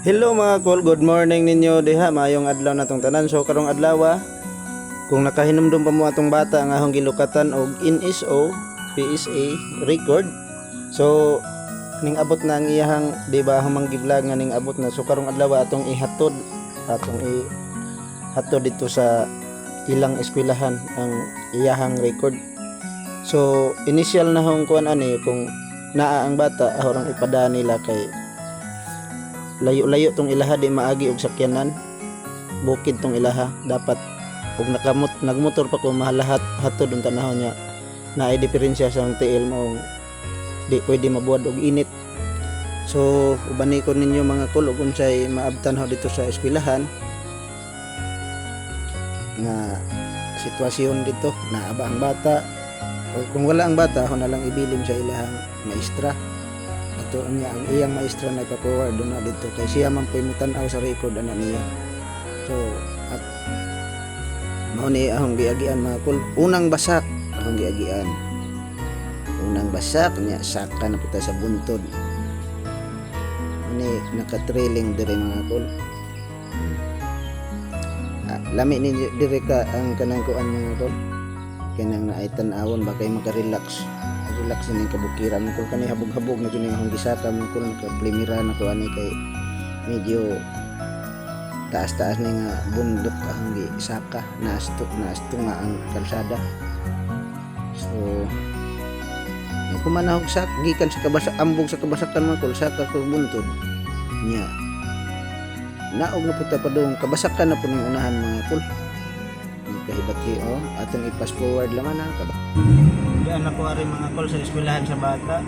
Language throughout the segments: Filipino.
Hello mga kol, good morning ninyo diha, mayong adlaw na tong tanan. So karong adlaw, kung nakahinumdum pa mo atong bata nga akong gilukatan og NSO PSA record. So ning abot na ang iyahang, di ba, humang gi-vlog nga ning abot na. So karong adlaw atong ihatod dito sa ilang eskwelahan ang iyahang record. So initial na hong kuan ani, kung naa ang bata ahorang ipada nila kay layo-layo tong ilaha, di maagi og sakyanan, bukid tong ilaha. Dapat og nagmotor pa ko mahalahat hatod ang tanahon niya na ay diferensya sa TL mo, di pwede mabuad og init. So ubani ko ninyo mga kul ug unsay maabtan ho dito sa eskwelahan nga sitwasyon dito. Naaba ang bata, o kung wala ang bata ho na lang ibilin sa ilahang maestra. Ato niya ang iyang maestra na ipa-forward na dito kay siya man po'y mutanaw sa record ana niya. So at mao ni ahong giagian mga kul, unang basak ahong giagian, unang basak niya saka na puta sa buntod ni naka-trailing dire mga kul. Lami ni dire ka ang kanang kuan mga kul, kanang naay tan-awon ba kay maka-relax na kabukiran ko kani habog-habog na kini akong gisaka mo ko nakaplimira na ko ani kay medyo taas-taas ni nga bundok akong gisaka, naasto nga ang kalsada. So kumanahog sak gikan sa kabasak ambog sa kabasakan mo ko saka ko buntod niya naog na puta pa dong kabasakan na po ng unahan mga kul. Kahibati atong i-fast forward lang na yan ako ari mga kol sa eskwelahan sa bata.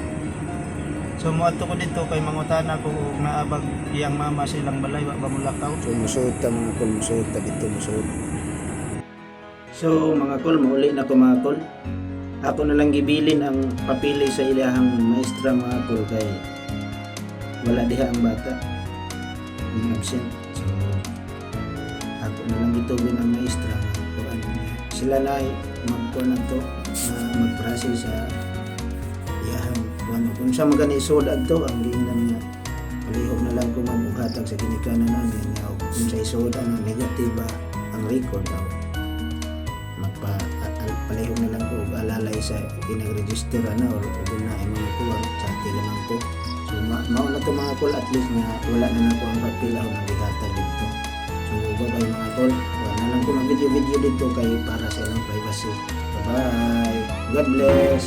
So muadto ko dito kay mangutana ko og naabag iyang mama silang balay wa ba mulakaw. So musuod ta mga kol, musuod ta dito, musuod. So mga kol, mauli na ko mga kol. Ako na lang gibilin ang papili sa ilahang maestra mga kol kay wala diha ang bata, absent. So ako na lang gitugin ang maestra. Sila na magkuhan na to, mag-process sa iyahang kung sa magani isod adto ang ginam nga palihog na lang kung mamuhatag sa ginikanan namin kung sa isod ang negatiba ang record palihog na lang ko alalay sa pinag-register na or kung na ay mga kuwang sa tilamang ko. So mauna to mga kol, at least na wala na ko ang papilaw na ligata dito. So bye mga kol, wala na lang ko ng video dito kay para sa ilang privacy. Bye, God bless.